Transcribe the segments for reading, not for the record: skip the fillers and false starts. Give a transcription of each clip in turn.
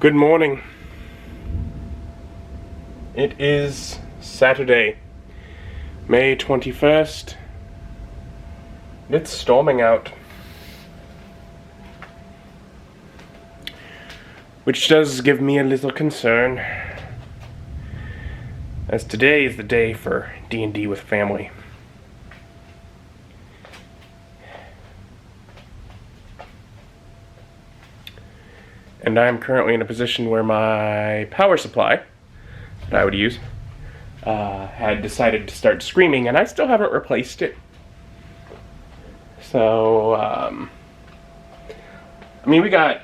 Good morning. It is Saturday, May 21st. It's storming out, which does give me a little concern, as today is the day for D&D with family. And I'm currently in a position where my power supply that I would use had decided to start screaming, and I still haven't replaced it. So, I mean, we got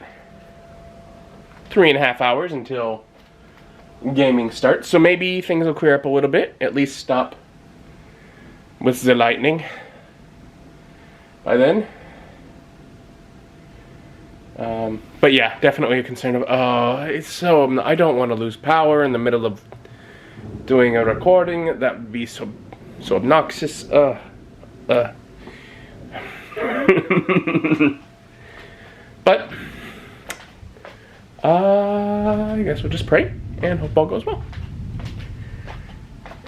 3.5 hours until gaming starts, so maybe things will clear up a little bit, at least stop with the lightning by then. But yeah, definitely a concern of, I don't want to lose power in the middle of doing a recording. That would be so obnoxious. But, I guess we'll just pray and hope all goes well.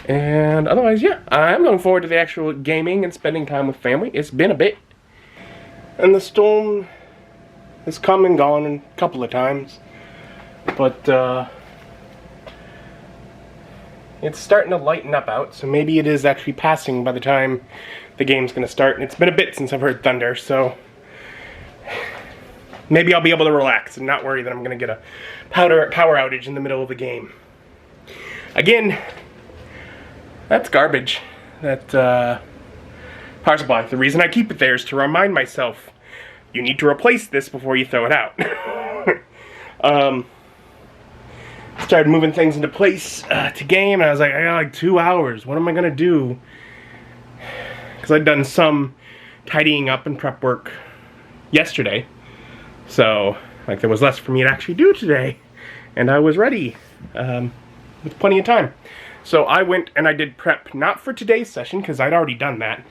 And otherwise, yeah, I'm looking forward to the actual gaming and spending time with family. It's been a bit. And the storm has come and gone a couple of times, but it's starting to lighten up out, so maybe it is actually passing by the time the game's going to start. And it's been a bit since I've heard thunder, so maybe I'll be able to relax and not worry that I'm going to get a power outage in the middle of the game. Again, that's garbage. That power supply. The reason I keep it there is to remind myself, you need to replace this before you throw it out. Started moving things into place to game, and I was like, I got like 2 hours. What am I gonna do? Because I'd done some tidying up and prep work yesterday, so like there was less for me to actually do today, and I was ready with plenty of time. So I went and I did prep, not for today's session because I'd already done that,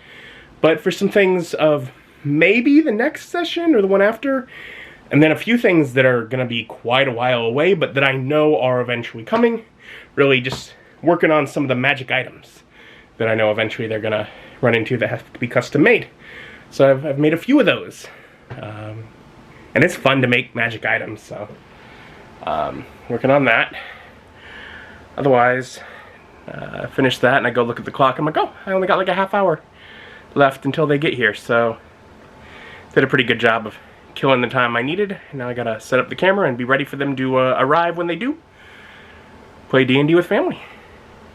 but for some things of maybe the next session or the one after, and then a few things that are going to be quite a while away, but that I know are eventually coming. Really just working on some of the magic items that I know eventually they're going to run into that have to be custom made. So I've made a few of those. And it's fun to make magic items, so working on that. Otherwise, I finish that and I go look at the clock. I'm like, oh, I only got like a half hour left until they get here, so did a pretty good job of killing the time I needed. Now I gotta set up the camera and be ready for them to arrive when they do. Play D&D with family.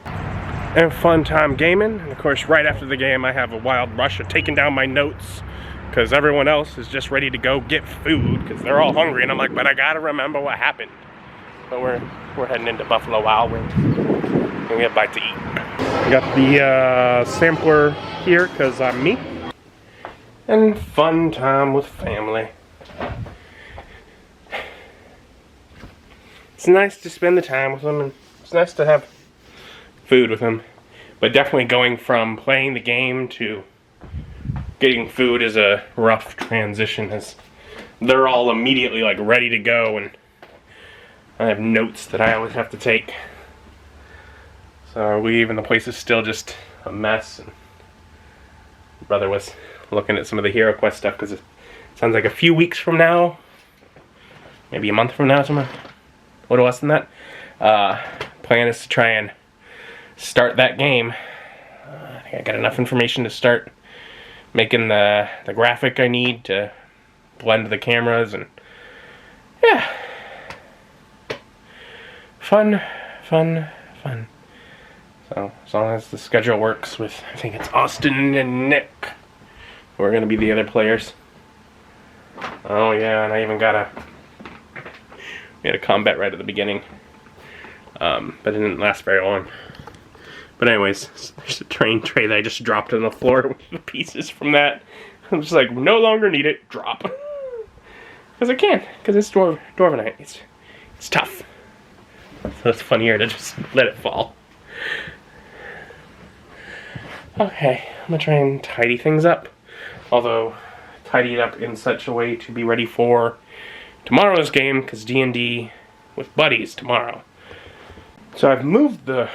And fun time gaming. And of course, right after the game, I have a wild rush of taking down my notes because everyone else is just ready to go get food because they're all hungry. And I'm like, but I gotta remember what happened. But we're heading into Buffalo Wild Wings and we have a bite to eat. I got the sampler here because I'm me. And fun time with family. It's nice to spend the time with them, and it's nice to have food with them. But definitely going from playing the game to getting food is a rough transition, as they're all immediately like ready to go, and I have notes that I always have to take. So we even the place is still just a mess, and my brother was looking at some of the HeroQuest stuff because it sounds like a few weeks from now, maybe a month from now, something a little less than that. Plan is to try and start that game. I think I got enough information to start making the graphic I need to blend the cameras, and yeah, fun. So as long as the schedule works with, I think it's Austin and Nick, who are going to be the other players. Oh yeah, and I even we had a combat right at the beginning, but it didn't last very long. But anyways, there's a train tray that I just dropped on the floor with the pieces from that. I'm just like, no longer need it, drop. Because I can, because it's Dwarvenite. It's tough. So it's funnier to just let it fall. Okay, I'm gonna try and tidy things up. Although, tidy it up in such a way to be ready for tomorrow's game, because D&D with buddies tomorrow. So I've moved the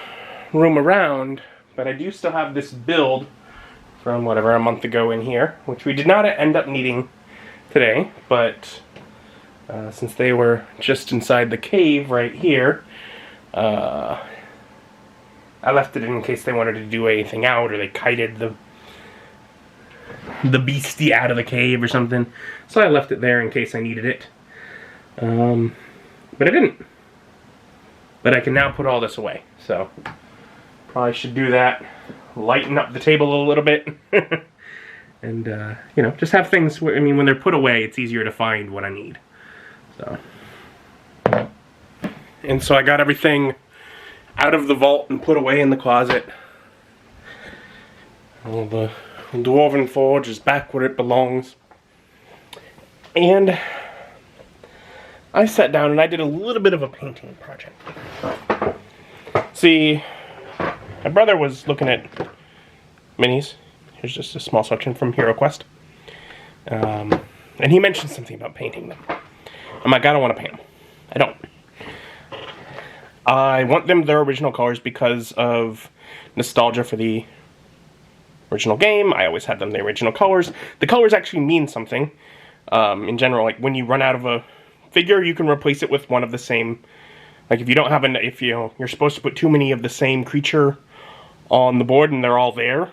room around, but I do still have this build from whatever, a month ago in here, which we did not end up needing today, but since they were just inside the cave right here, I left it in case they wanted to do anything out, or they kited the beastie out of the cave or something. So I left it there in case I needed it. But I didn't. But I can now put all this away, so probably should do that. Lighten up the table a little bit. And, you know, just have things where, I mean, when they're put away, it's easier to find what I need. So. And so I got everything out of the vault and put away in the closet. All the Dwarven Forge is back where it belongs. And I sat down and I did a little bit of a painting project. See, my brother was looking at minis. Here's just a small section from HeroQuest. And he mentioned something about painting them. I'm like, I don't want to paint them. I don't. I want them their original colors because of nostalgia for the original game. I always had them the original colors. The colors actually mean something. In general, like when you run out of a figure, you can replace it with one of the same. Like if you don't have if you're supposed to put too many of the same creature on the board and they're all there,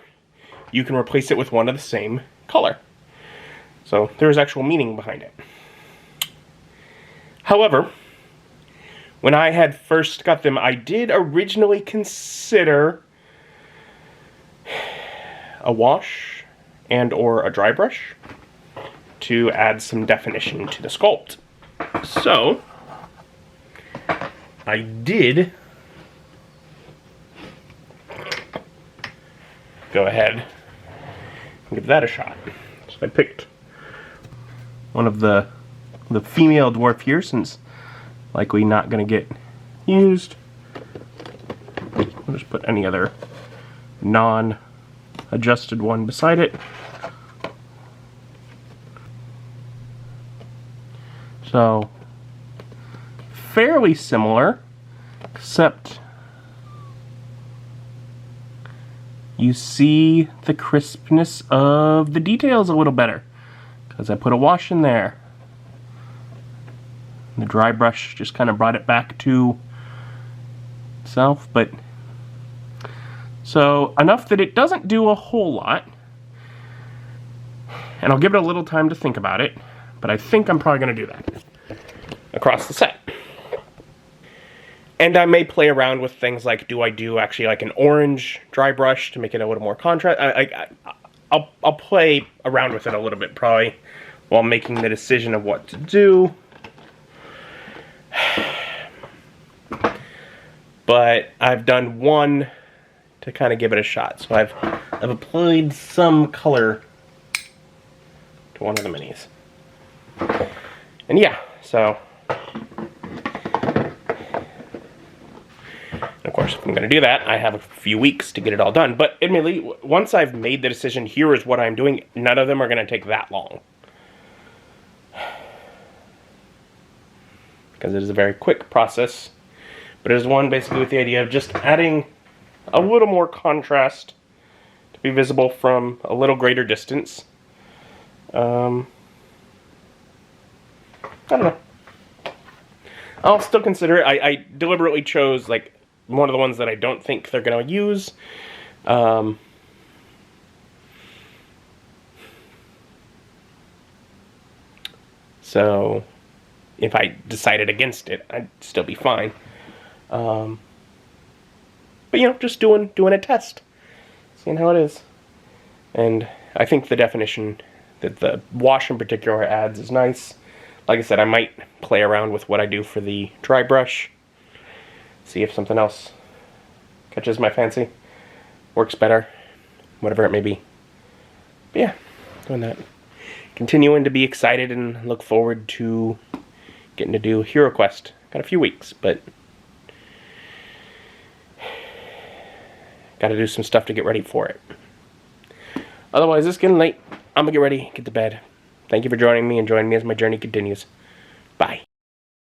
you can replace it with one of the same color. So there's actual meaning behind it. However, when I had first got them, I did originally consider a wash and or a dry brush to add some definition to the sculpt. So I did go ahead and give that a shot. So I picked one of the female dwarf here, since likely not going to get used. I'll just put any other non-adjusted one beside it. So, fairly similar, except you see the crispness of the details a little better, because I put a wash in there. The dry brush just kind of brought it back to itself, but so enough that it doesn't do a whole lot, and I'll give it a little time to think about it, but I think I'm probably going to do that across the set. And I may play around with things like, do I do actually like an orange dry brush to make it a little more contrast? I'll play around with it a little bit probably while making the decision of what to do. But I've done one to kind of give it a shot. So I've applied some color to one of the minis. And yeah, so of course, if I'm going to do that, I have a few weeks to get it all done. But admittedly, once I've made the decision, here is what I'm doing, none of them are going to take that long. Because it is a very quick process. But it is one basically with the idea of just adding a little more contrast to be visible from a little greater distance. I don't know. I'll still consider it. I deliberately chose like one of the ones that I don't think they're going to use. So if I decided against it, I'd still be fine. But you know, just doing a test, seeing how it is. And I think the definition that the wash in particular adds is nice. Like I said, I might play around with what I do for the dry brush, see if something else catches my fancy, works better, whatever it may be. But yeah, doing that. Continuing to be excited and look forward to getting to do HeroQuest. Got a few weeks, but got to do some stuff to get ready for it. Otherwise, it's getting late. I'm going to get ready, get to bed. Thank you for joining me and join me as my journey continues. Bye.